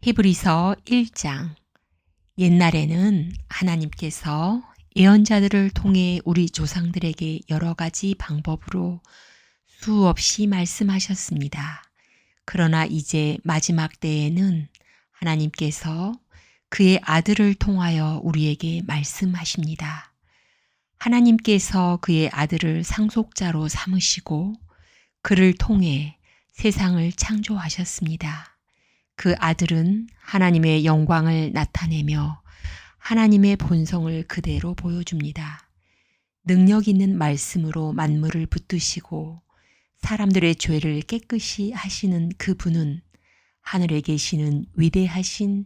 히브리서 1장. 옛날에는 하나님께서 예언자들을 통해 우리 조상들에게 여러 가지 방법으로 수없이 말씀하셨습니다. 그러나 이제 마지막 때에는 하나님께서 그의 아들을 통하여 우리에게 말씀하십니다. 하나님께서 그의 아들을 상속자로 삼으시고 그를 통해 세상을 창조하셨습니다. 그 아들은 하나님의 영광을 나타내며 하나님의 본성을 그대로 보여줍니다. 능력 있는 말씀으로 만물을 붙드시고 사람들의 죄를 깨끗이 하시는 그분은 하늘에 계시는 위대하신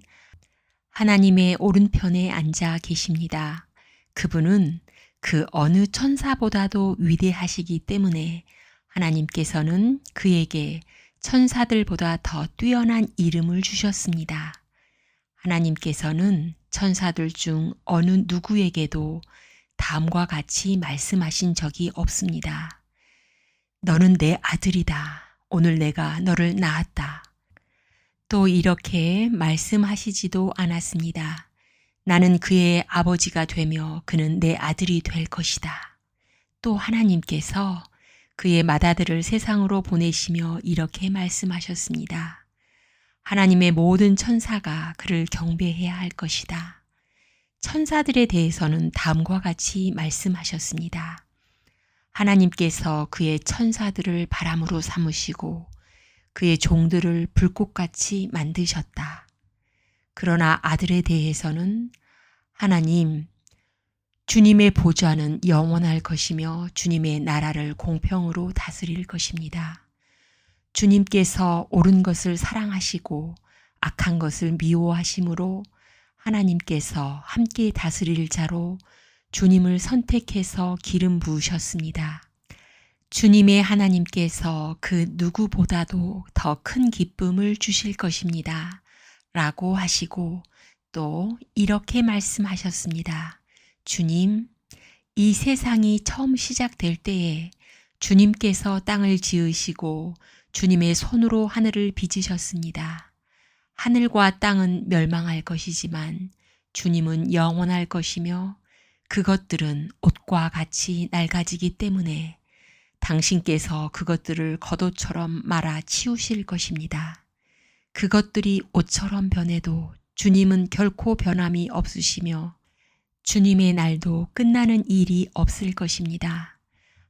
하나님의 오른편에 앉아 계십니다. 그분은 그 어느 천사보다도 위대하시기 때문에 하나님께서는 그에게 천사들보다 더 뛰어난 이름을 주셨습니다. 하나님께서는 천사들 중 어느 누구에게도 다음과 같이 말씀하신 적이 없습니다. 너는 내 아들이다. 오늘 내가 너를 낳았다. 또 이렇게 말씀하시지도 않았습니다. 나는 그의 아버지가 되며 그는 내 아들이 될 것이다. 또 하나님께서 그의 맏아들을 세상으로 보내시며 이렇게 말씀하셨습니다. 하나님의 모든 천사가 그를 경배해야 할 것이다. 천사들에 대해서는 다음과 같이 말씀하셨습니다. 하나님께서 그의 천사들을 바람으로 삼으시고 그의 종들을 불꽃같이 만드셨다. 그러나 아들에 대해서는 하나님, 주님의 보좌는 영원할 것이며 주님의 나라를 공평으로 다스릴 것입니다. 주님께서 옳은 것을 사랑하시고 악한 것을 미워하심으로 하나님께서 함께 다스릴 자로 주님을 선택해서 기름 부으셨습니다. 주님의 하나님께서 그 누구보다도 더 큰 기쁨을 주실 것입니다. 라고 하시고 또 이렇게 말씀하셨습니다. 주님, 이 세상이 처음 시작될 때에 주님께서 땅을 지으시고 주님의 손으로 하늘을 빚으셨습니다. 하늘과 땅은 멸망할 것이지만 주님은 영원할 것이며 그것들은 옷과 같이 낡아지기 때문에 당신께서 그것들을 겉옷처럼 말아 치우실 것입니다. 그것들이 옷처럼 변해도 주님은 결코 변함이 없으시며 주님의 날도 끝나는 일이 없을 것입니다.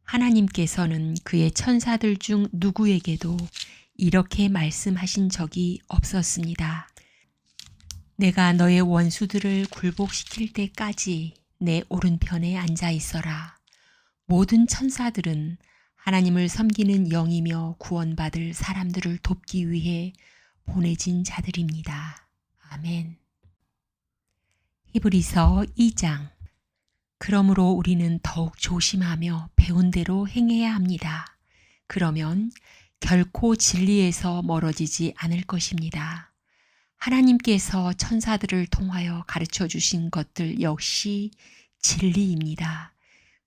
하나님께서는 그의 천사들 중 누구에게도 이렇게 말씀하신 적이 없었습니다. 내가 너의 원수들을 굴복시킬 때까지 내 오른편에 앉아 있어라. 모든 천사들은 하나님을 섬기는 영이며 구원받을 사람들을 돕기 위해 보내진 자들입니다. 아멘. 히브리서 2장. 그러므로 우리는 더욱 조심하며 배운 대로 행해야 합니다. 그러면 결코 진리에서 멀어지지 않을 것입니다. 하나님께서 천사들을 통하여 가르쳐 주신 것들 역시 진리입니다.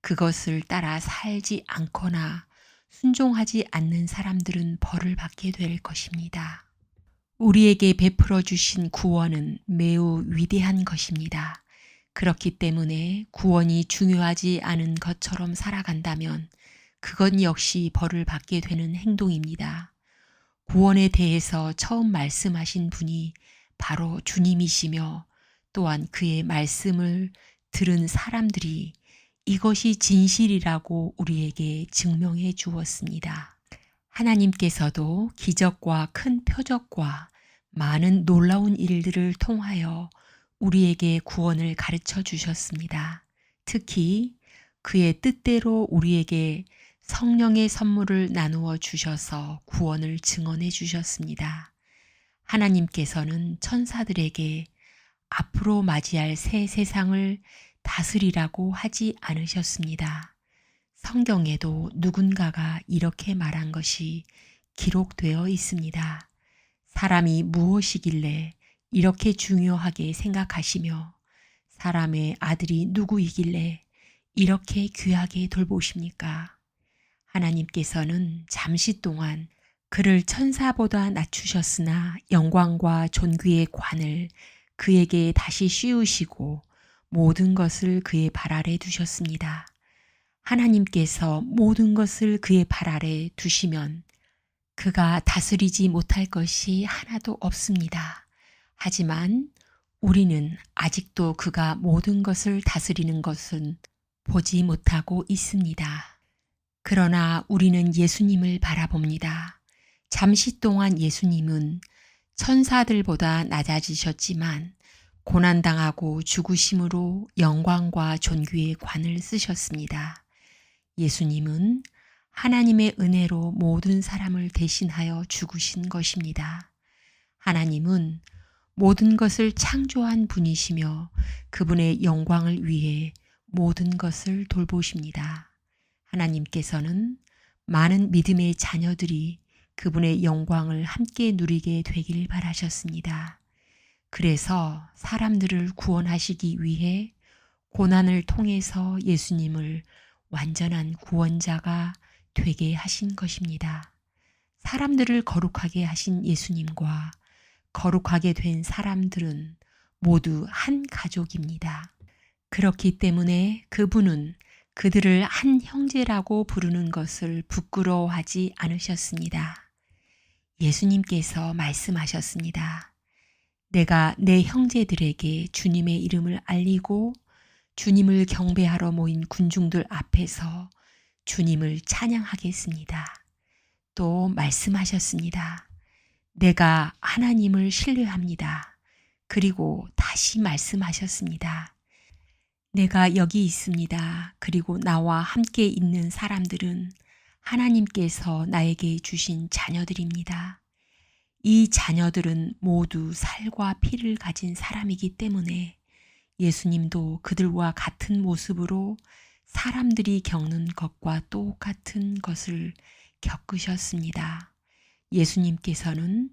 그것을 따라 살지 않거나 순종하지 않는 사람들은 벌을 받게 될 것입니다. 우리에게 베풀어 주신 구원은 매우 위대한 것입니다. 그렇기 때문에 구원이 중요하지 않은 것처럼 살아간다면 그건 역시 벌을 받게 되는 행동입니다. 구원에 대해서 처음 말씀하신 분이 바로 주님이시며 또한 그의 말씀을 들은 사람들이 이것이 진실이라고 우리에게 증명해 주었습니다. 하나님께서도 기적과 큰 표적과 많은 놀라운 일들을 통하여 우리에게 구원을 가르쳐 주셨습니다. 특히 그의 뜻대로 우리에게 성령의 선물을 나누어 주셔서 구원을 증언해 주셨습니다. 하나님께서는 천사들에게 앞으로 맞이할 새 세상을 다스리라고 하지 않으셨습니다. 성경에도 누군가가 이렇게 말한 것이 기록되어 있습니다. 사람이 무엇이길래 이렇게 중요하게 생각하시며 사람의 아들이 누구이길래 이렇게 귀하게 돌보십니까? 하나님께서는 잠시 동안 그를 천사보다 낮추셨으나 영광과 존귀의 관을 그에게 다시 씌우시고 모든 것을 그의 발 아래 두셨습니다. 하나님께서 모든 것을 그의 발 아래 두시면 그가 다스리지 못할 것이 하나도 없습니다. 하지만 우리는 아직도 그가 모든 것을 다스리는 것은 보지 못하고 있습니다. 그러나 우리는 예수님을 바라봅니다. 잠시 동안 예수님은 천사들보다 낮아지셨지만 고난당하고 죽으심으로 영광과 존귀의 관을 쓰셨습니다. 예수님은 하나님의 은혜로 모든 사람을 대신하여 죽으신 것입니다. 하나님은 모든 것을 창조한 분이시며 그분의 영광을 위해 모든 것을 돌보십니다. 하나님께서는 많은 믿음의 자녀들이 그분의 영광을 함께 누리게 되길 바라셨습니다. 그래서 사람들을 구원하시기 위해 고난을 통해서 예수님을 완전한 구원자가 되게 하신 것입니다. 사람들을 거룩하게 하신 예수님과 거룩하게 된 사람들은 모두 한 가족입니다. 그렇기 때문에 그분은 그들을 한 형제라고 부르는 것을 부끄러워하지 않으셨습니다. 예수님께서 말씀하셨습니다. 내가 내 형제들에게 주님의 이름을 알리고 주님을 경배하러 모인 군중들 앞에서 주님을 찬양하겠습니다. 또 말씀하셨습니다. 내가 하나님을 신뢰합니다. 그리고 다시 말씀하셨습니다. 내가 여기 있습니다. 그리고 나와 함께 있는 사람들은 하나님께서 나에게 주신 자녀들입니다. 이 자녀들은 모두 살과 피를 가진 사람이기 때문에 예수님도 그들과 같은 모습으로 사람들이 겪는 것과 똑같은 것을 겪으셨습니다. 예수님께서는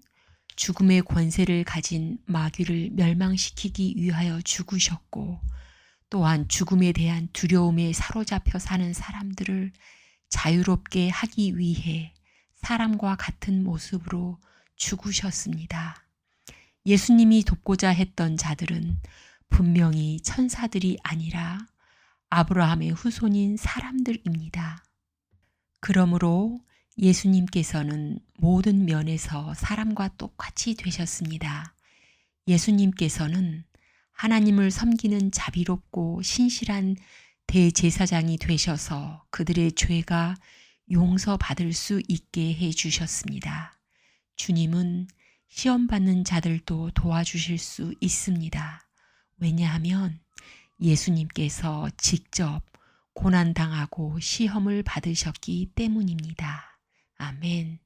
죽음의 권세를 가진 마귀를 멸망시키기 위하여 죽으셨고 또한 죽음에 대한 두려움에 사로잡혀 사는 사람들을 자유롭게 하기 위해 사람과 같은 모습으로 죽으셨습니다. 예수님이 돕고자 했던 자들은 분명히 천사들이 아니라 아브라함의 후손인 사람들입니다. 그러므로 예수님께서는 모든 면에서 사람과 똑같이 되셨습니다. 예수님께서는 하나님을 섬기는 자비롭고 신실한 대제사장이 되셔서 그들의 죄가 용서받을 수 있게 해 주셨습니다. 주님은 시험받는 자들도 도와주실 수 있습니다. 왜냐하면 예수님께서 직접 고난당하고 시험을 받으셨기 때문입니다. 아멘.